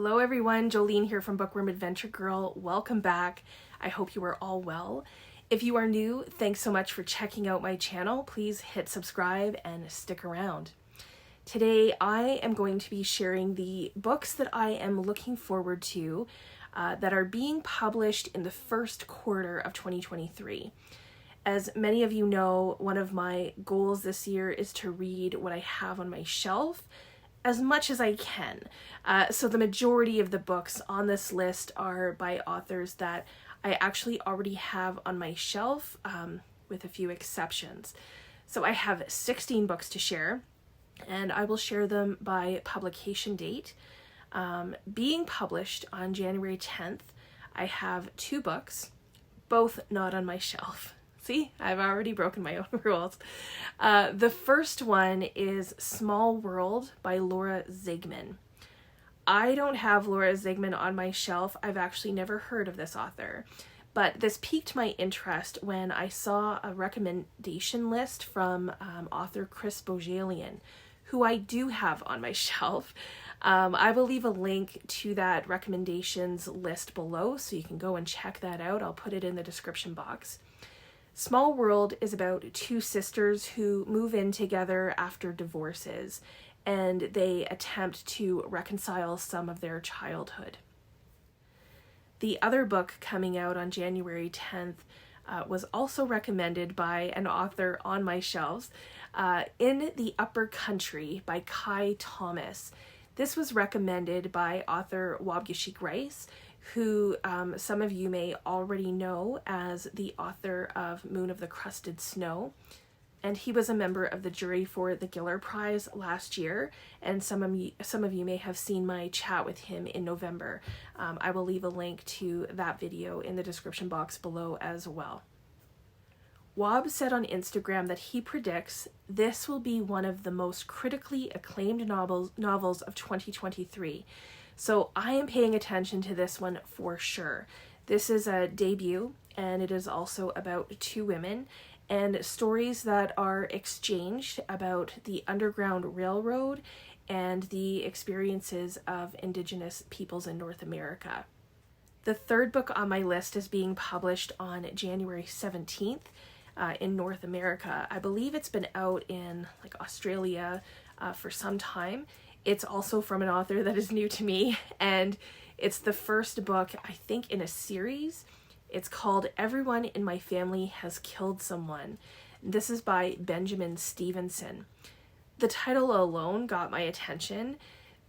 Hello everyone, Jolene here from Bookworm Adventure Girl. Welcome back. I hope you are all well. If you are new, thanks so much for checking out my channel. Please hit subscribe and stick around. Today I am going to be sharing the books that I am looking forward to that are being published in the first quarter of 2023. As many of you know, one of my goals this year is to read what I have on my shelf as much as I can. So the majority of the books on this list are by authors that I actually already have on my shelf, with a few exceptions. So I have 16 books to share, and I will share them by publication date. Being published on January 10th, I have 2 books, both not on my shelf. See, I've already broken my own rules. The first one is Small World by Laura Zigman. I don't have Laura Zigman on my shelf. I've actually never heard of this author, but this piqued my interest when I saw a recommendation list from author Chris Bojalian, who I do have on my shelf. I will leave a link to that recommendations list below so you can go and check that out. I'll put it in the description box. Small World is about 2 sisters who move in together after divorces, and they attempt to reconcile some of their childhood. The other book coming out on January 10th was also recommended by an author on my shelves, In the Upper Country by Kai Thomas. This was recommended by author Waub Rice, who some of you may already know as the author of Moon of the Crusted Snow. And he was a member of the jury for the Giller Prize last year, and some of you may have seen my chat with him in November. I will leave a link to that video in the description box below as well. Waub said on Instagram that he predicts this will be one of the most critically acclaimed novels of 2023. So I am paying attention to this one for sure. This is a debut, and it is also about 2 women and stories that are exchanged about the Underground Railroad and the experiences of Indigenous peoples in North America. The third book on my list is being published on January 17th in North America. I believe it's been out in Australia for some time. It's also from an author that is new to me, and it's the first book, I think, in a series. It's called Everyone in My Family Has Killed Someone. This is by Benjamin Stevenson. The title alone got my attention.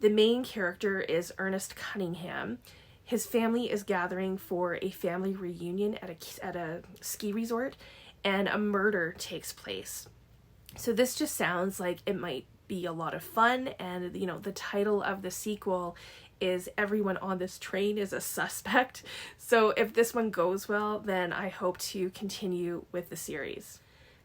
The main character is Ernest Cunningham. His family is gathering for a family reunion at a ski resort, and a murder takes place. So this just sounds like it might be a lot of fun, and the title of the sequel is Everyone on This Train is a Suspect. So if this one goes well, then I hope to continue with the series.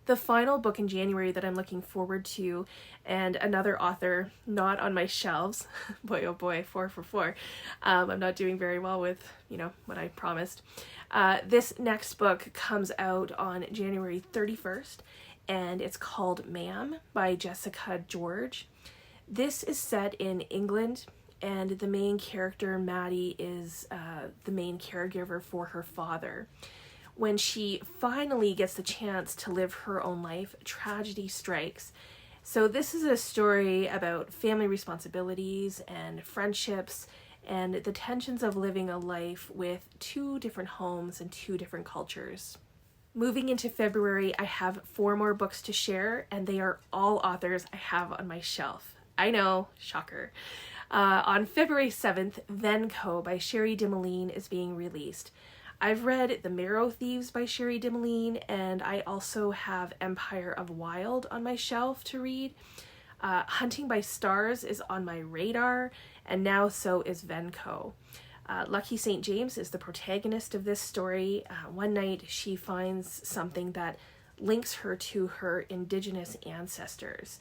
The final book in January that I'm looking forward to, and another author not on my shelves, boy oh boy, 4 for 4. I'm not doing very well with what I promised. This next book comes out on January 31st, and it's called Maame by Jessica George. This is set in England, and the main character, Maddie, is the main caregiver for her father. When she finally gets the chance to live her own life, tragedy strikes. So this is a story about family responsibilities and friendships and the tensions of living a life with 2 different homes and 2 different cultures. Moving into February, I have 4 more books to share, and they are all authors I have on my shelf. I know, shocker. On February 7th, Ven Co by Cherie Dimaline is being released. I've read The Marrow, Thieves by Cherie Dimaline, and I also have Empire of Wild on my shelf to read. Hunting by Stars is on my radar, and now so is Ven Co. Lucky St. James is the protagonist of this story. One night she finds something that links her to her Indigenous ancestors.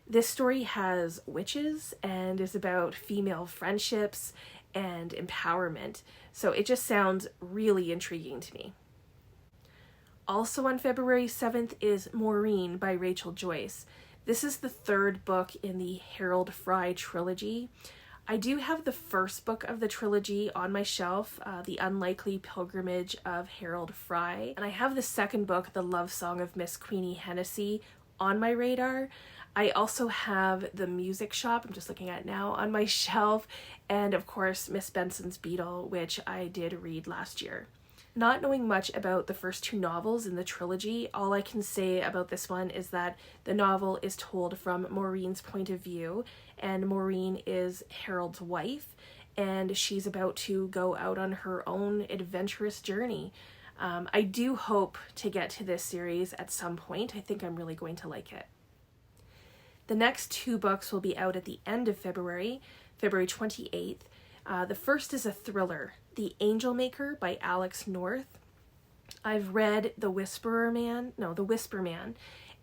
This story has witches and is about female friendships and empowerment, so it just sounds really intriguing to me. Also on February 7th is Maureen by Rachel Joyce. This is the 3rd book in the Harold Fry trilogy. I do have the first book of the trilogy on my shelf, The Unlikely Pilgrimage of Harold Fry, and I have the second book, The Love Song of Miss Queenie Hennessy, on my radar. I also have The Music Shop, I'm just looking at it now, on my shelf, and of course Miss Benson's Beetle, which I did read last year. Not knowing much about the first two novels in the trilogy, all I can say about this one is that the novel is told from Maureen's point of view, and Maureen is Harold's wife, and she's about to go out on her own adventurous journey. I do hope to get to this series at some point. I think I'm really going to like it. The next two books will be out at the end of February, February 28th. The first is a thriller, The Angel Maker by Alex North. I've read The Whisper Man,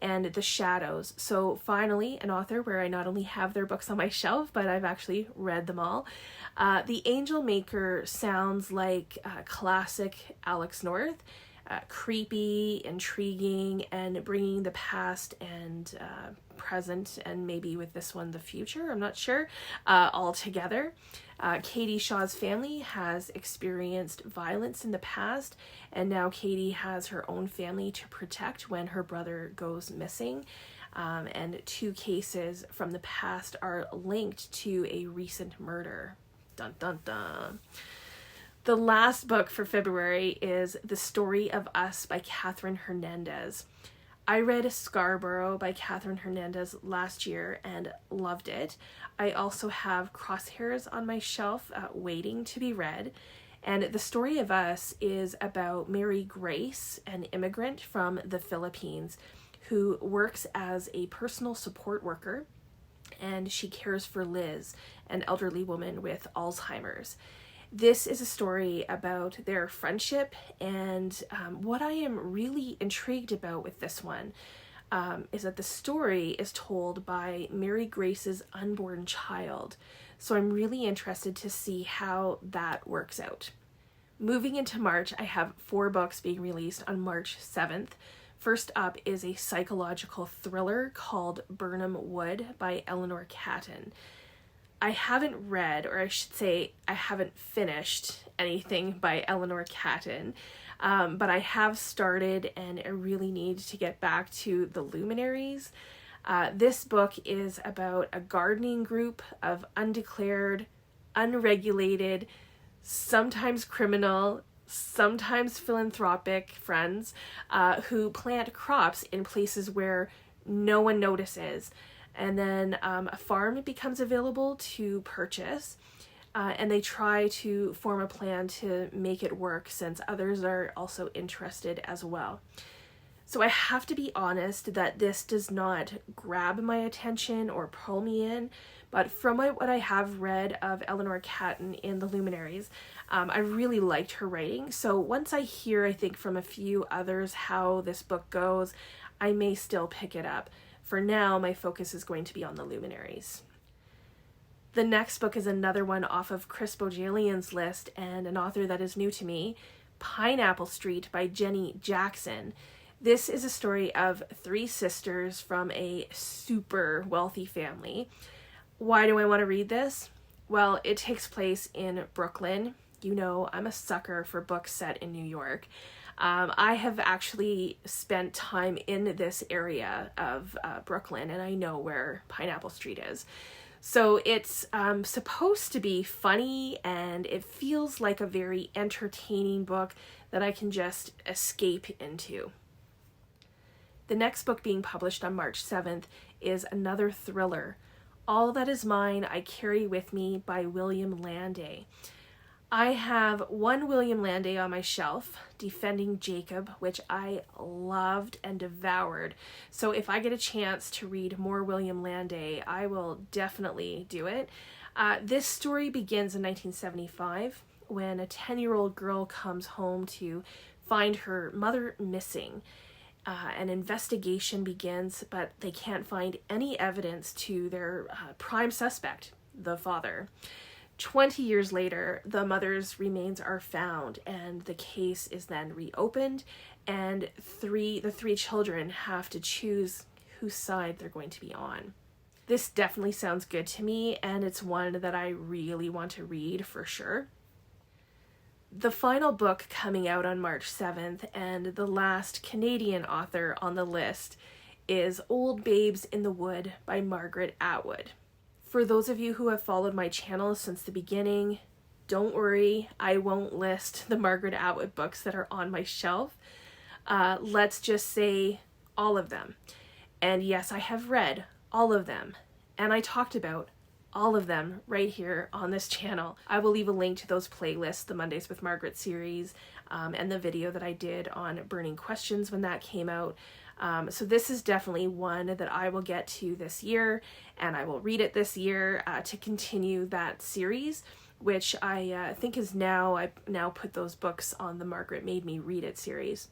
and The Shadows. So finally, an author where I not only have their books on my shelf, but I've actually read them all. The Angel Maker sounds like classic Alex North. Creepy, intriguing, and bringing the past and present, and maybe with this one the future, I'm not sure, all together. Katie Shaw's family has experienced violence in the past, and now Katie has her own family to protect when her brother goes missing. And two cases from the past are linked to a recent murder. Dun dun dun. The last book for February is The Story of Us by Catherine Hernandez. I read Scarborough by Catherine Hernandez last year and loved it. I also have Crosshairs on my shelf waiting to be read. And The Story of Us is about Mary Grace, an immigrant from the Philippines who works as a personal support worker, and she cares for Liz, an elderly woman with Alzheimer's. This is a story about their friendship, and what I am really intrigued about with this one is that the story is told by Mary Grace's unborn child. So I'm really interested to see how that works out. Moving into March, I have 4 books being released on March 7th. First up is a psychological thriller called Burnham Wood by Eleanor Catton. I haven't read, or I should say I haven't finished anything by Eleanor Catton, but I have started and I really need to get back to The Luminaries. This book is about a gardening group of undeclared, unregulated, sometimes criminal, sometimes philanthropic friends who plant crops in places where no one notices. And then a farm becomes available to purchase, and they try to form a plan to make it work since others are also interested as well. So I have to be honest that this does not grab my attention or pull me in, but from what I have read of Eleanor Catton in The Luminaries, I really liked her writing. So once I hear, I think, from a few others how this book goes, I may still pick it up. For now, my focus is going to be on The Luminaries. The next book is another one off of Chris Bojalian's list and an author that is new to me, Pineapple Street by Jenny Jackson. This is a story of 3 sisters from a super wealthy family. Why do I want to read this? Well, it takes place in Brooklyn. You know, I'm a sucker for books set in New York. I have actually spent time in this area of Brooklyn, and I know where Pineapple Street is. So it's supposed to be funny, and it feels like a very entertaining book that I can just escape into. The next book being published on March 7th is another thriller, All That Is Mine, I Carry With Me by William Landay. I have one William Landay on my shelf, Defending Jacob, which I loved and devoured. So if I get a chance to read more William Landay, I will definitely do it. This story begins in 1975 when a 10-year-old girl comes home to find her mother missing. An investigation begins, but they can't find any evidence to their prime suspect, the father. 20 years later, the mother's remains are found, and the case is then reopened, and the three children have to choose whose side they're going to be on. This definitely sounds good to me, and it's one that I really want to read for sure. The final book coming out on March 7th, and the last Canadian author on the list, is Old Babes in the Wood by Margaret Atwood. For those of you who have followed my channel since the beginning, don't worry, I won't list the Margaret Atwood books that are on my shelf. Let's just say all of them. And yes, I have read all of them, and I talked about all of them right here on this channel. I will leave a link to those playlists, the Mondays with Margaret series, and the video that I did on Burning Questions when that came out. So this is definitely one that I will get to this year, and I will read it this year to continue that series, which I think is I've now put those books on the Margaret Made Me Read It series.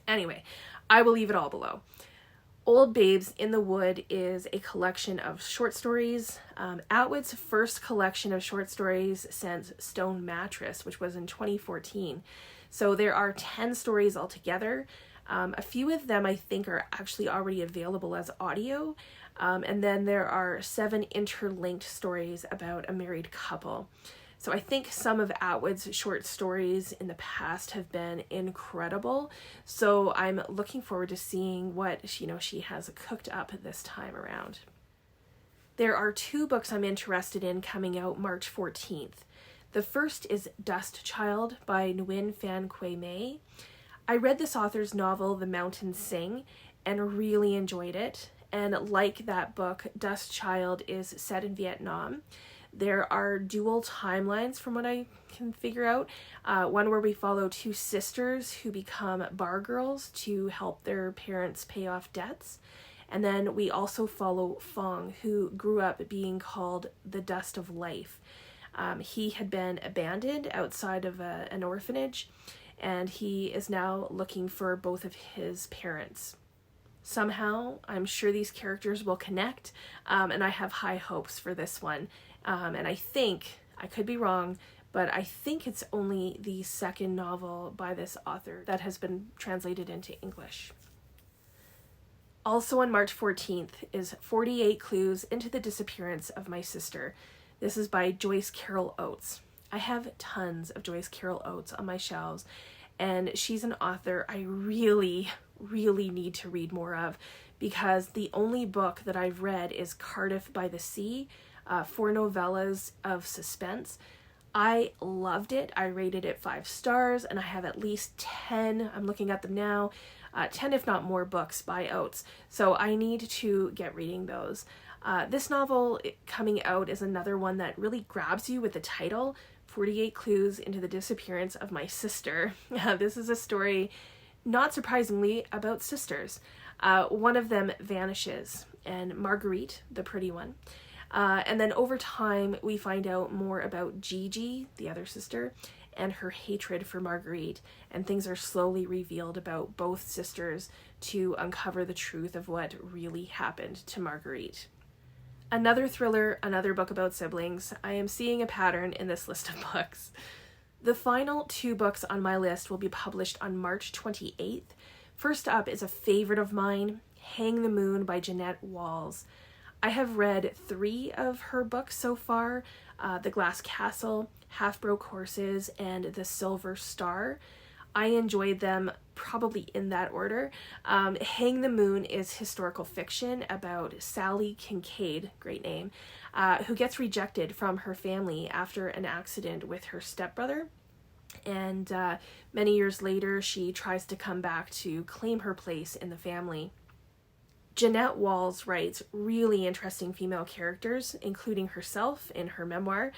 Anyway, I will leave it all below. Old Babes in the Wood is a collection of short stories. Atwood's first collection of short stories since Stone Mattress, which was in 2014. So there are 10 stories altogether. A few of them I think are actually already available as audio. And then there are 7 interlinked stories about a married couple. So I think some of Atwood's short stories in the past have been incredible. So I'm looking forward to seeing what she has cooked up this time around. There are 2 books I'm interested in coming out March 14th. The first is Dust Child by Nguyen Phan Quay May. I read this author's novel, The Mountains Sing, and really enjoyed it. And like that book, Dust Child is set in Vietnam. There are dual timelines from what I can figure out. One where we follow 2 sisters who become bar girls to help their parents pay off debts. And then we also follow Fong, who grew up being called the Dust of Life. He had been abandoned outside of an orphanage, and he is now looking for both of his parents. Somehow, I'm sure these characters will connect, and I have high hopes for this one. And I think, I could be wrong, but I think it's only the second novel by this author that has been translated into English. Also on March 14th is 48 Clues into the Disappearance of My Sister. This is by Joyce Carol Oates. I have tons of Joyce Carol Oates on my shelves, and she's an author I really need to read more of, because the only book that I've read is Cardiff by the Sea, 4 novellas of suspense. I loved it. I rated it 5 stars, and I have at least 10, I'm looking at them now, 10 if not more books by Oates. So I need to get reading those. This novel coming out is another one that really grabs you with the title, 48 Clues into the Disappearance of My Sister. This is a story, not surprisingly, about sisters. One of them vanishes, and Marguerite, the pretty one. And then over time, we find out more about Gigi, the other sister, and her hatred for Marguerite, and things are slowly revealed about both sisters to uncover the truth of what really happened to Marguerite. Another thriller, another book about siblings. I am seeing a pattern in this list of books. The final 2 books on my list will be published on March 28th. First up is a favorite of mine, Hang the Moon by Jeanette Walls. I have read 3 of her books so far, The Glass Castle, Half Broke Horses, and The Silver Star. I enjoyed them probably in that order. Hang the Moon is historical fiction about Sally Kincaid, great name, who gets rejected from her family after an accident with her stepbrother. And many years later, she tries to come back to claim her place in the family. Jeanette Walls writes really interesting female characters, including herself in her memoir,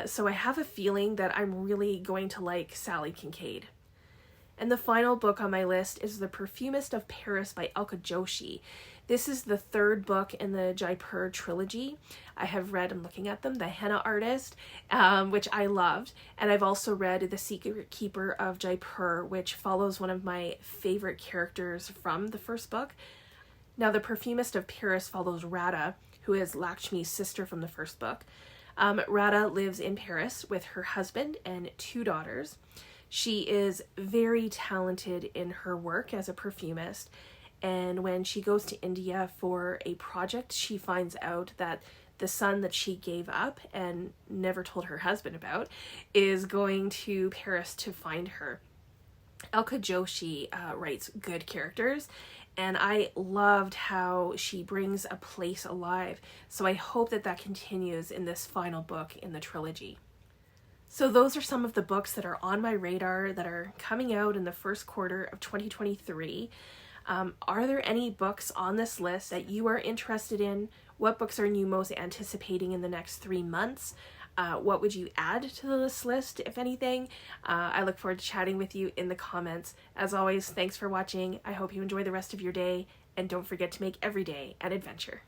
so I have a feeling that I'm really going to like Sally Kincaid. And the final book on my list is The Perfumist of Paris by Alka Joshi. This is the 3rd book in the Jaipur trilogy. I have read, I'm looking at them, The Henna Artist, which I loved, and I've also read The Secret Keeper of Jaipur, which follows one of my favorite characters from the first book. Now, The Perfumist of Paris follows Radha, who is Lakshmi's sister from the first book. Radha lives in Paris with her husband and 2 daughters. She is very talented in her work as a perfumist, and when she goes to India for a project, she finds out that the son that she gave up and never told her husband about is going to Paris to find her. Alka Joshi writes good characters, and I loved how she brings a place alive. So I hope that that continues in this final book in the trilogy. So those are some of the books that are on my radar that are coming out in the first quarter of 2023. Are there any books on this list that you are interested in? What books are you most anticipating in the next 3 months? What would you add to this list, if anything? I look forward to chatting with you in the comments. As always, thanks for watching. I hope you enjoy the rest of your day, and don't forget to make every day an adventure.